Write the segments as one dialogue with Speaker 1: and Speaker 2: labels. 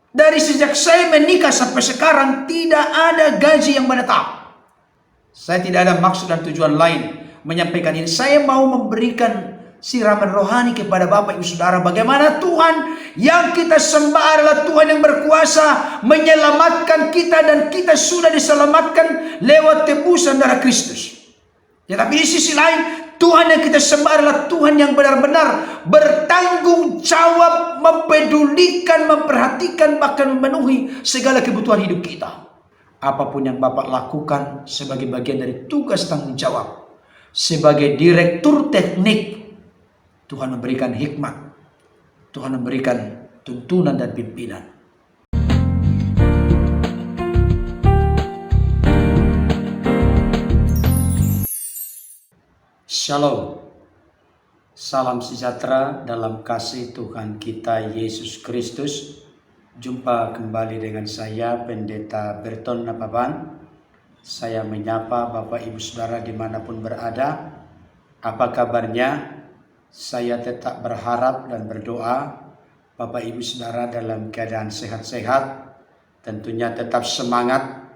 Speaker 1: Dari sejak saya menikah sampai sekarang tidak ada gaji yang menetap. Saya tidak ada maksud dan tujuan lain menyampaikan ini. Saya mau memberikan siraman rohani kepada Bapak Ibu Saudara. Bagaimana Tuhan yang kita sembah adalah Tuhan yang berkuasa menyelamatkan kita, dan kita sudah diselamatkan lewat tebusan darah Kristus. Ya, tapi di sisi lain Tuhan yang kita sembah adalah Tuhan yang benar-benar bertanggung jawab, mempedulikan, memperhatikan, bahkan memenuhi segala kebutuhan hidup kita. Apapun yang Bapak lakukan sebagai bagian dari tugas tanggung jawab, sebagai direktur teknik, Tuhan memberikan hikmat, Tuhan memberikan tuntunan dan pimpinan. Shalom, salam sejahtera dalam kasih Tuhan kita Yesus Kristus. Jumpa kembali dengan saya, Pendeta Berton Napaban. Saya menyapa Bapak Ibu Saudara dimanapun berada. Apa kabarnya? Saya tetap berharap dan berdoa Bapak Ibu Saudara dalam keadaan sehat-sehat, tentunya tetap semangat,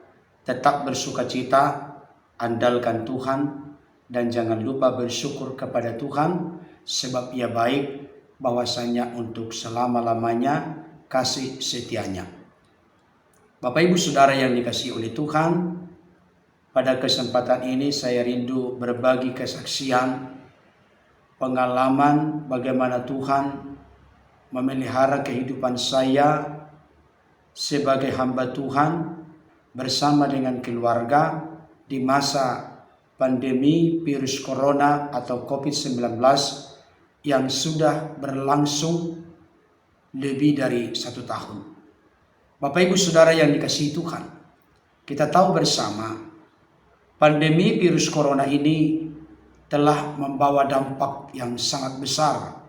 Speaker 1: tetap bersukacita, andalkan Tuhan, dan jangan lupa bersyukur kepada Tuhan, sebab Ia baik, bahwasanya untuk selama-lamanya kasih setianya. Bapak Ibu Saudara yang dikasihi oleh Tuhan, pada kesempatan ini saya rindu berbagi kesaksian, pengalaman bagaimana Tuhan memelihara kehidupan saya sebagai hamba Tuhan bersama dengan keluarga di masa pandemi virus corona atau COVID-19 yang sudah berlangsung lebih dari 1 tahun. Bapak Ibu Saudara yang dikasihi Tuhan, kita tahu bersama pandemi virus corona ini telah membawa dampak yang sangat besar,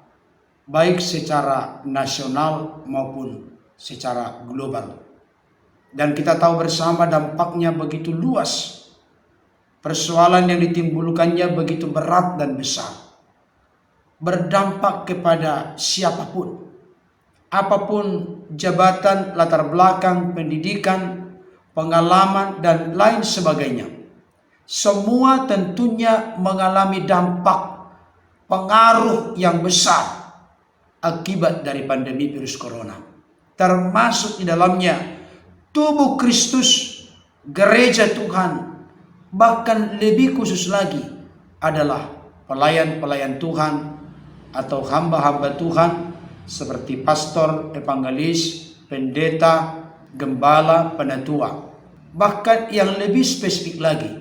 Speaker 1: baik secara nasional maupun secara global. Dan kita tahu bersama dampaknya begitu luas. Persoalan yang ditimbulkannya begitu berat dan besar, berdampak kepada siapapun, apapun jabatan, latar belakang, pendidikan, pengalaman, dan lain sebagainya. Semua tentunya mengalami dampak, pengaruh yang besar akibat dari pandemi virus corona. Termasuk di dalamnya tubuh Kristus, gereja Tuhan, bahkan lebih khusus lagi adalah pelayan-pelayan Tuhan atau hamba-hamba Tuhan seperti pastor, evangelis, pendeta, gembala, penatua. Bahkan yang lebih spesifik lagi,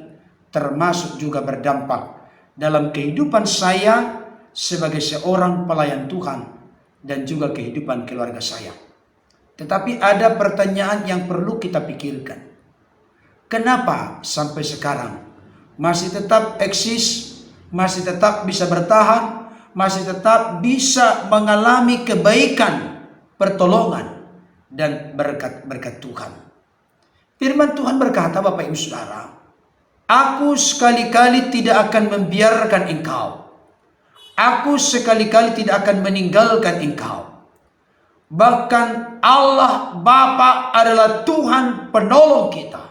Speaker 1: termasuk juga berdampak dalam kehidupan saya sebagai seorang pelayan Tuhan dan juga kehidupan keluarga saya. Tetapi ada pertanyaan yang perlu kita pikirkan. Kenapa sampai sekarang masih tetap eksis, masih tetap bisa bertahan, masih tetap bisa mengalami kebaikan, pertolongan, dan berkat-berkat Tuhan? Firman Tuhan berkata, Bapak Ibu Saudara, Aku sekali-kali tidak akan membiarkan engkau. Aku sekali-kali tidak akan meninggalkan engkau. Bahkan Allah Bapa adalah Tuhan penolong kita,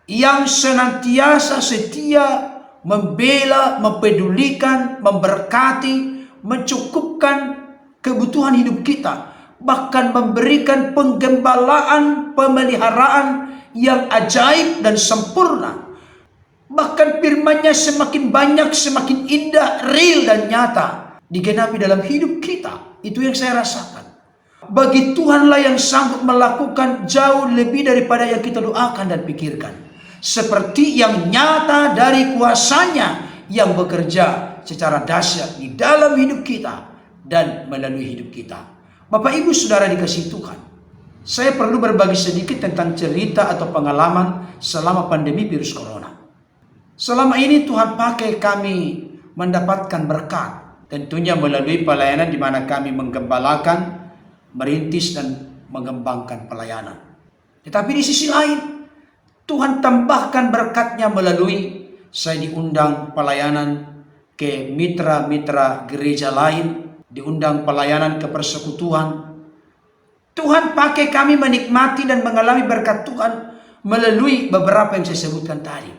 Speaker 1: yang senantiasa setia membela, mempedulikan, memberkati, mencukupkan kebutuhan hidup kita, bahkan memberikan penggembalaan, pemeliharaan yang ajaib dan sempurna. Bahkan firman-Nya semakin banyak, semakin indah, real dan nyata digenapi dalam hidup kita. Itu yang saya rasakan. Bagi Tuhanlah yang sanggup melakukan jauh lebih daripada yang kita doakan dan pikirkan. Seperti yang nyata dari kuasa-Nya yang bekerja secara dahsyat di dalam hidup kita dan melalui hidup kita. Bapak Ibu Saudara dikasihi Tuhan, saya perlu berbagi sedikit tentang cerita atau pengalaman selama pandemi virus corona. Selama ini Tuhan pakai kami mendapatkan berkat, tentunya melalui pelayanan di mana kami menggembalakan, merintis dan mengembangkan pelayanan. Tetapi di sisi lain, Tuhan tambahkan berkat-Nya melalui saya diundang pelayanan ke mitra-mitra gereja lain, diundang pelayanan ke persekutuan, Tuhan pakai kami menikmati dan mengalami berkat Tuhan melalui beberapa yang saya sebutkan tadi.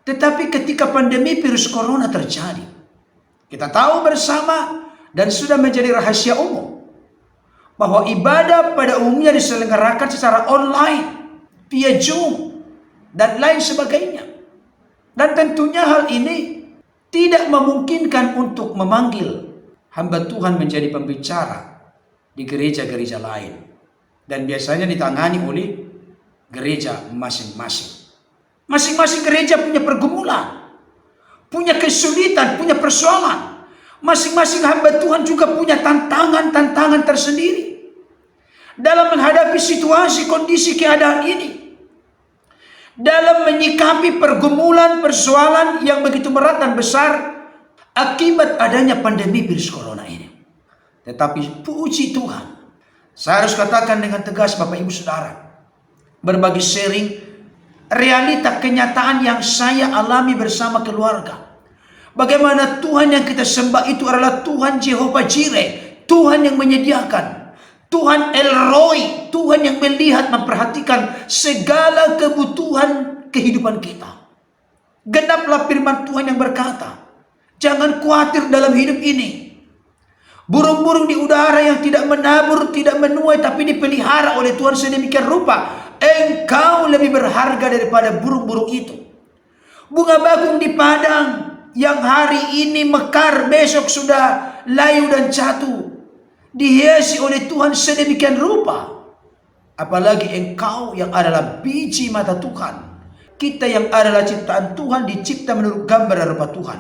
Speaker 1: Tetapi ketika pandemi virus corona terjadi, kita tahu bersama dan sudah menjadi rahasia umum bahwa ibadah pada umumnya diselenggarakan secara online, via Zoom, dan lain sebagainya. Dan tentunya hal ini tidak memungkinkan untuk memanggil hamba Tuhan menjadi pembicara di gereja-gereja lain. Dan biasanya ditangani oleh gereja masing-masing. Masing-masing gereja punya pergumulan, punya kesulitan, punya persoalan. Masing-masing hamba Tuhan juga punya tantangan-tantangan tersendiri dalam menghadapi situasi, kondisi, keadaan ini. Dalam menyikapi pergumulan, persoalan yang begitu berat dan besar akibat adanya pandemi virus corona ini. Tetapi puji Tuhan, saya harus katakan dengan tegas Bapak Ibu Saudara, berbagi sharing realita kenyataan yang saya alami bersama keluarga. Bagaimana Tuhan yang kita sembah itu adalah Tuhan Jehovah Jireh, Tuhan yang menyediakan, Tuhan El Roi, Tuhan yang melihat, memperhatikan segala kebutuhan kehidupan kita. Genaplah firman Tuhan yang berkata, jangan khawatir dalam hidup ini. Burung-burung di udara yang tidak menabur, tidak menuai, tapi dipelihara oleh Tuhan sedemikian rupa. Engkau lebih berharga daripada burung-burung itu. Bunga bakung di padang yang hari ini mekar, besok sudah layu dan jatuh, dihiasi oleh Tuhan sedemikian rupa. Apalagi engkau yang adalah biji mata Tuhan. Kita yang adalah ciptaan Tuhan, dicipta menurut gambar dan rupa Tuhan.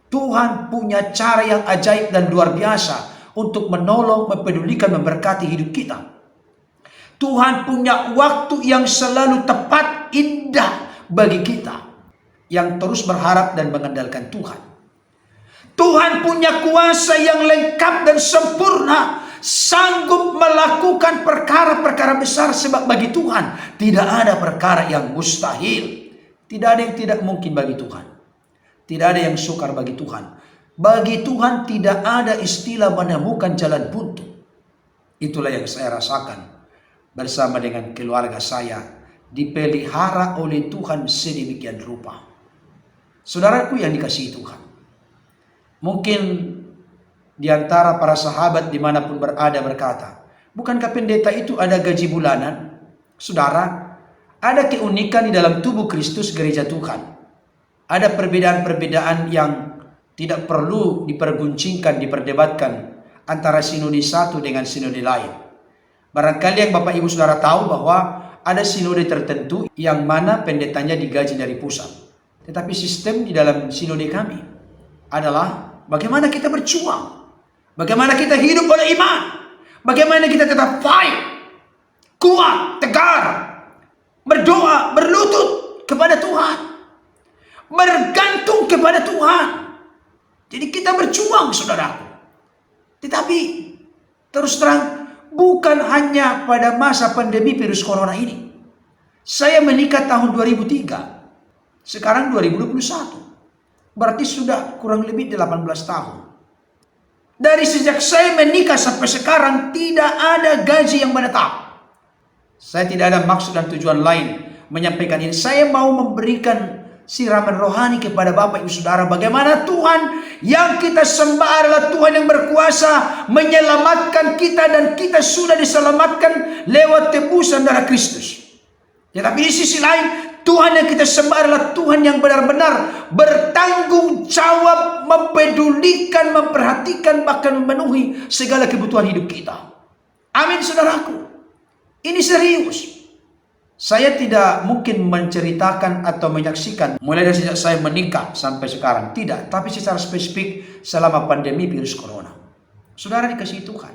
Speaker 1: Tuhan punya cara yang ajaib dan luar biasa untuk menolong, mempedulikan, memberkati hidup kita. Tuhan punya waktu yang selalu tepat, indah bagi kita yang terus berharap dan mengandalkan Tuhan. Tuhan punya kuasa yang lengkap dan sempurna, sanggup melakukan perkara-perkara besar, sebab bagi Tuhan tidak ada perkara yang mustahil. Tidak ada yang tidak mungkin bagi Tuhan. Tidak ada yang sukar bagi Tuhan. Bagi Tuhan tidak ada istilah menemukan jalan buntu. Itulah yang saya rasakan bersama dengan keluarga saya, dipelihara oleh Tuhan sedemikian rupa. Saudaraku yang dikasihi Tuhan, mungkin di antara para sahabat dimanapun berada berkata, bukankah pendeta itu ada gaji bulanan? Saudara, ada keunikan di dalam tubuh Kristus gereja Tuhan. Ada perbedaan-perbedaan yang tidak perlu diperguncingkan, diperdebatkan antara sinode satu dengan sinode lain. Barangkali yang Bapak Ibu Saudara tahu bahwa ada sinode tertentu yang mana pendetanya digaji dari pusat. Tetapi sistem di dalam sinode kami adalah bagaimana kita berjuang, bagaimana kita hidup oleh iman, bagaimana kita tetap fight, kuat, tegar, berdoa, berlutut kepada Tuhan, bergantung kepada Tuhan. Jadi kita berjuang, saudaraku. Tetapi terus terang, bukan hanya pada masa pandemi virus corona ini. Saya menikah tahun 2003. Sekarang 2021. Berarti sudah kurang lebih 18 tahun. Dari sejak saya menikah sampai sekarang tidak ada gaji yang menetap. Saya tidak ada maksud dan tujuan lain menyampaikan ini. Saya mau memberikan siraman rohani kepada Bapak Ibu Saudara, bagaimana Tuhan yang kita sembah adalah Tuhan yang berkuasa menyelamatkan kita, dan kita sudah diselamatkan lewat tebusan darah Kristus. Tetapi di sisi lain, Tuhan yang kita sembah adalah Tuhan yang benar-benar bertanggung jawab, mempedulikan, memperhatikan, bahkan memenuhi segala kebutuhan hidup kita. Amin, saudaraku. Ini serius. Saya tidak mungkin menceritakan atau menyaksikan mulai dari sejak saya menikah sampai sekarang. Tidak, tapi secara spesifik selama pandemi virus corona. Saudara dikasihi Tuhan,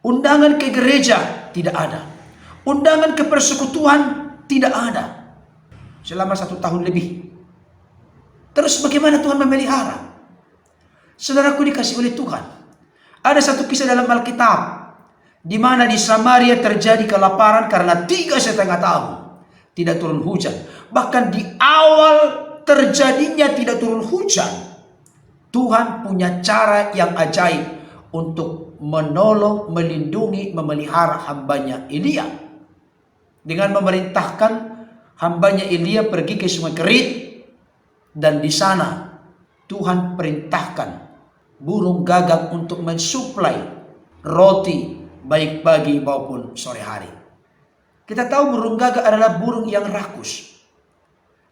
Speaker 1: undangan ke gereja tidak ada. Undangan ke persekutuan tidak ada. Selama 1 tahun lebih. Terus bagaimana Tuhan memelihara? Saudaraku dikasihi oleh Tuhan, ada satu kisah dalam Alkitab di mana di Samaria terjadi kelaparan karena 3,5 tahun tidak turun hujan. Bahkan di awal terjadinya tidak turun hujan, Tuhan punya cara yang ajaib untuk menolong, melindungi, memelihara hambanya Elia. Dengan memerintahkan hambanya Elia pergi ke Sungai Kerit, dan di sana Tuhan perintahkan burung gagak untuk mensuplai roti baik pagi maupun sore hari. Kita tahu burung gagak adalah burung yang rakus.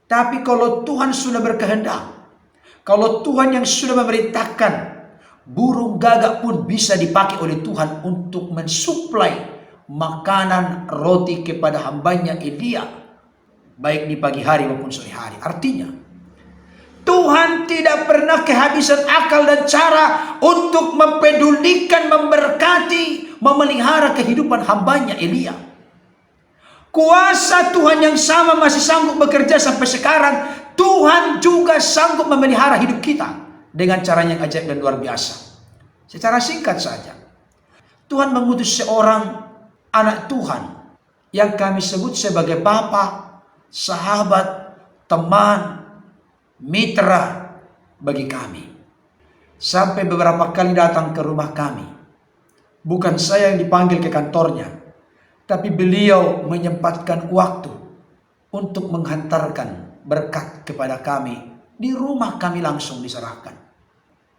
Speaker 1: Tapi kalau Tuhan sudah berkehendak, kalau Tuhan yang sudah memerintahkan, burung gagak pun bisa dipakai oleh Tuhan untuk mensuplai makanan roti kepada hambanya Elia, baik di pagi hari maupun sore hari. Artinya, Tuhan tidak pernah kehabisan akal dan cara untuk mempedulikan, memberkati, memelihara kehidupan hambanya Elia. Kuasa Tuhan yang sama masih sanggup bekerja sampai sekarang. Tuhan juga sanggup memelihara hidup kita dengan cara yang ajaib dan luar biasa. Secara singkat saja, Tuhan mengutus seorang anak Tuhan yang kami sebut sebagai bapa, sahabat, teman, mitra bagi kami. Sampai beberapa kali datang ke rumah kami. Bukan saya yang dipanggil ke kantornya, tapi beliau menyempatkan waktu untuk menghantarkan berkat kepada kami. Di rumah kami langsung diserahkan.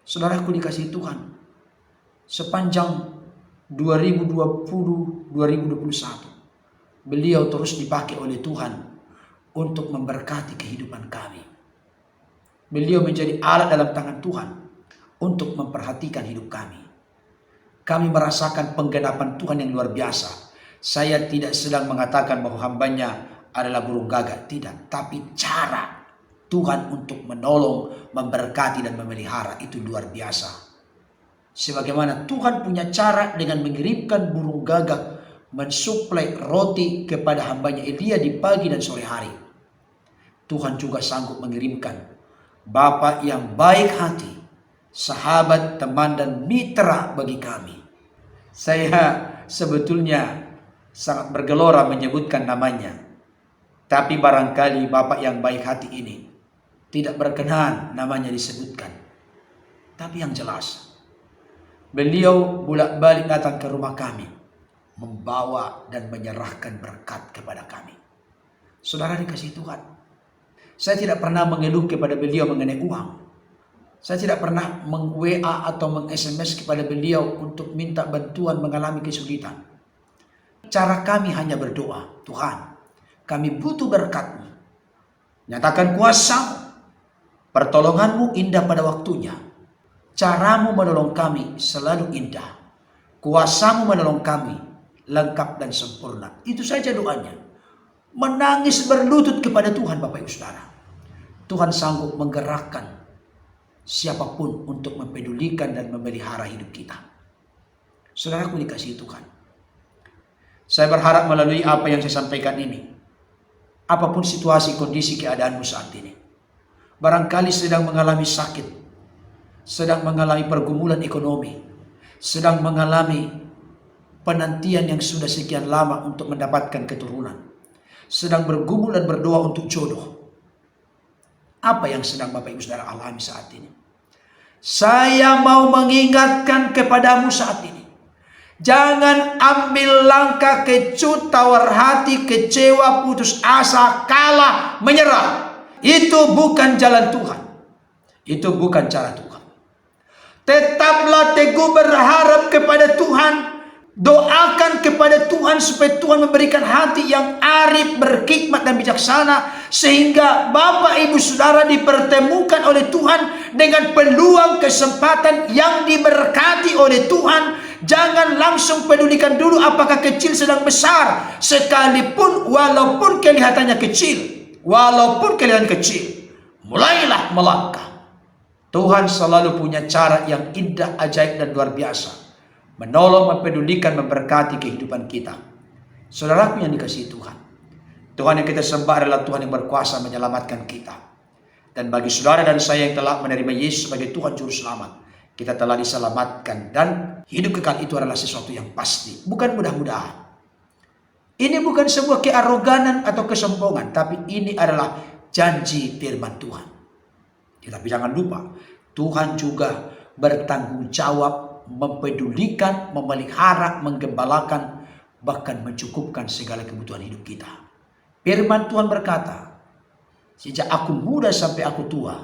Speaker 1: Saudaraku dikasihi Tuhan, sepanjang 2020-2021, beliau terus dipakai oleh Tuhan untuk memberkati kehidupan kami. Beliau menjadi alat dalam tangan Tuhan untuk memperhatikan hidup kami. Kami merasakan penggenapan Tuhan yang luar biasa. Saya tidak sedang mengatakan bahwa hambanya adalah burung gagak, tidak. Tapi cara Tuhan untuk menolong, memberkati dan memelihara itu luar biasa. Sebagaimana Tuhan punya cara dengan mengirimkan burung gagak mensuplai roti kepada hambanya Elia di pagi dan sore hari. Tuhan juga sanggup mengirimkan Bapa yang baik hati, sahabat, teman dan mitra bagi kami. Saya sebetulnya sangat bergelora menyebutkan namanya. Tapi barangkali Bapak yang baik hati ini tidak berkenan namanya disebutkan. Tapi yang jelas, beliau bolak-balik datang ke rumah kami, membawa dan menyerahkan berkat kepada kami. Saudara dikasihi Tuhan, saya tidak pernah mengeluh kepada beliau mengenai uang. Saya tidak pernah meng-WA atau meng-SMS kepada beliau untuk minta bantuan mengalami kesulitan. Cara kami hanya berdoa, Tuhan, kami butuh berkat-Mu. Nyatakan kuasa-Mu, pertolongan-Mu indah pada waktunya. Cara-Mu menolong kami selalu indah. Kuasa-Mu menolong kami lengkap dan sempurna. Itu saja doanya. Menangis berlutut kepada Tuhan, Bapak Ibu Saudara. Tuhan sanggup menggerakkan siapapun untuk mempedulikan dan memelihara hidup kita. Saudaraku dikasihi Tuhan, saya berharap melalui apa yang saya sampaikan ini, apapun situasi, kondisi, keadaanmu saat ini, barangkali sedang mengalami sakit, sedang mengalami pergumulan ekonomi, sedang mengalami penantian yang sudah sekian lama untuk mendapatkan keturunan, sedang bergumul dan berdoa untuk jodoh. Apa yang sedang Bapak Ibu Saudara alami saat ini? Saya mau mengingatkan kepadamu saat ini. Jangan ambil langkah kecut, tawar hati, kecewa, putus asa, kalah, menyerah. Itu bukan jalan Tuhan. Itu bukan cara Tuhan. Tetaplah teguh berharap kepada Tuhan. Doakan kepada Tuhan supaya Tuhan memberikan hati yang arif, berhikmat dan bijaksana. Sehingga Bapak Ibu Saudara dipertemukan oleh Tuhan dengan peluang kesempatan yang diberkati oleh Tuhan. Jangan langsung pedulikan dulu apakah kecil sedang besar. Sekalipun walaupun kelihatannya kecil. Walaupun kelihatan kecil. Mulailah melangkah. Tuhan selalu punya cara yang indah, ajaib dan luar biasa. Menolong, mempedulikan, memberkati kehidupan kita. Saudaraku yang dikasihi Tuhan. Tuhan yang kita sembah adalah Tuhan yang berkuasa menyelamatkan kita. Dan bagi saudara dan saya yang telah menerima Yesus sebagai Tuhan Juru Selamat, kita telah diselamatkan dan hidup kekal itu adalah sesuatu yang pasti, bukan mudah-mudahan. Ini bukan sebuah kearoganan atau kesombongan, tapi ini adalah janji firman Tuhan. Tetapi jangan lupa, Tuhan juga bertanggung jawab mempedulikan, memelihara, menggembalakan, bahkan mencukupkan segala kebutuhan hidup kita. Firman Tuhan berkata, sejak aku muda sampai aku tua,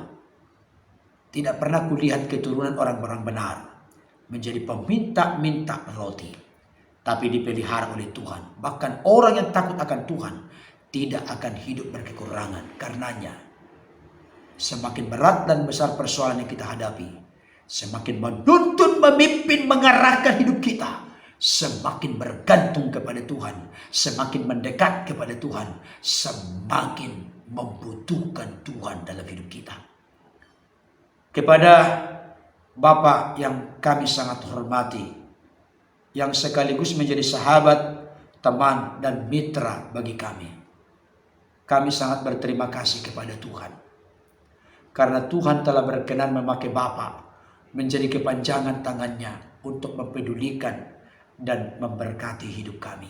Speaker 1: tidak pernah kulihat keturunan orang-orang benar menjadi peminta-minta roti, tapi dipelihara oleh Tuhan. Bahkan orang yang takut akan Tuhan tidak akan hidup berkekurangan. Karenanya, semakin berat dan besar persoalan yang kita hadapi, semakin menuntun, memimpin, mengarahkan hidup kita, semakin bergantung kepada Tuhan, semakin mendekat kepada Tuhan, semakin membutuhkan Tuhan dalam hidup kita. Kepada Bapak yang kami sangat hormati, yang sekaligus menjadi sahabat, teman, dan mitra bagi kami sangat berterima kasih kepada Tuhan. Karena Tuhan telah berkenan memakai Bapak menjadi kepanjangan tangannya untuk mempedulikan dan memberkati hidup kami.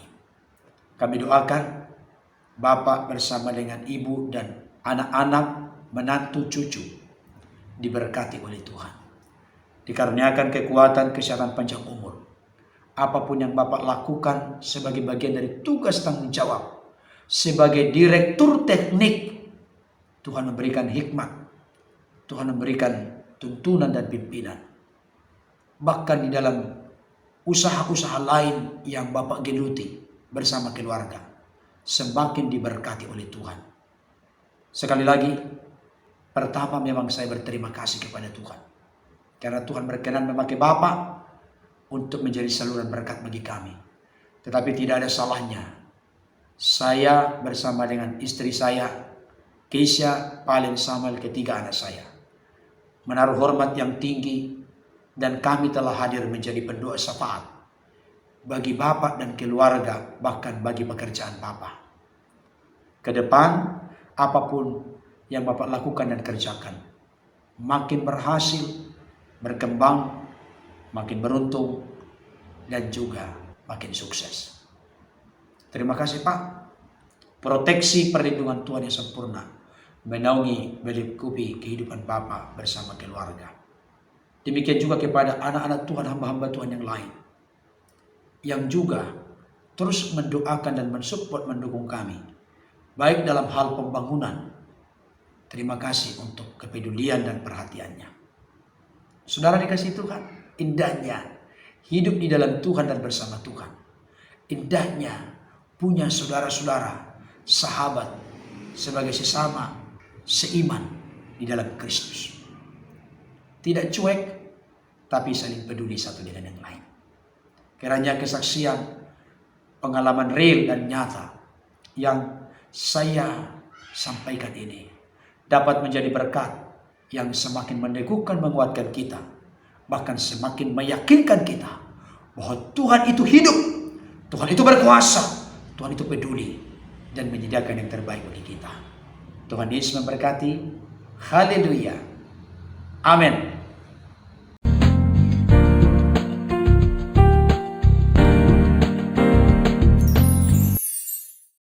Speaker 1: Kami doakan Bapak bersama dengan Ibu dan anak-anak, menantu, cucu diberkati oleh Tuhan. Dikaruniakan kekuatan, kesehatan, panjang umur. Apapun yang Bapak lakukan sebagai bagian dari tugas tanggung jawab sebagai direktur teknik, Tuhan memberikan hikmat, Tuhan memberikan tuntunan dan pimpinan. Bahkan di dalam usaha-usaha lain yang Bapak geluti bersama keluarga, semakin diberkati oleh Tuhan. Sekali lagi, pertama memang saya berterima kasih kepada Tuhan, karena Tuhan berkenan memakai Bapak untuk menjadi saluran berkat bagi kami. Tetapi tidak ada salahnya saya bersama dengan istri saya, Keisha, Palen, Samuel, ketiga anak saya, menaruh hormat yang tinggi, dan kami telah hadir menjadi pendoa syafaat bagi Bapak dan keluarga, bahkan bagi pekerjaan Bapak. Ke depan, apapun yang Bapak lakukan dan kerjakan, makin berhasil, berkembang, makin beruntung, dan juga makin sukses. Terima kasih Pak. Proteksi perlindungan Tuhan yang sempurna menaungi, melingkupi kehidupan Bapak bersama keluarga. Demikian juga kepada anak-anak Tuhan, hamba-hamba Tuhan yang lain, yang juga terus mendoakan dan mensupport, mendukung kami, baik dalam hal pembangunan. Terima kasih untuk kepedulian dan perhatiannya. Saudara dikasih Tuhan, indahnya hidup di dalam Tuhan dan bersama Tuhan. Indahnya punya saudara-saudara, sahabat, sebagai sesama seiman di dalam Kristus. Tidak cuek, tapi saling peduli satu dengan yang lain. Kiranya kesaksian, pengalaman real dan nyata yang saya sampaikan ini dapat menjadi berkat yang semakin meneguhkan, menguatkan kita, bahkan semakin meyakinkan kita bahwa Tuhan itu hidup, Tuhan itu berkuasa, Tuhan itu peduli dan menyediakan yang terbaik bagi kita. Tuhan Yesus memberkati. Haleluya. Amin.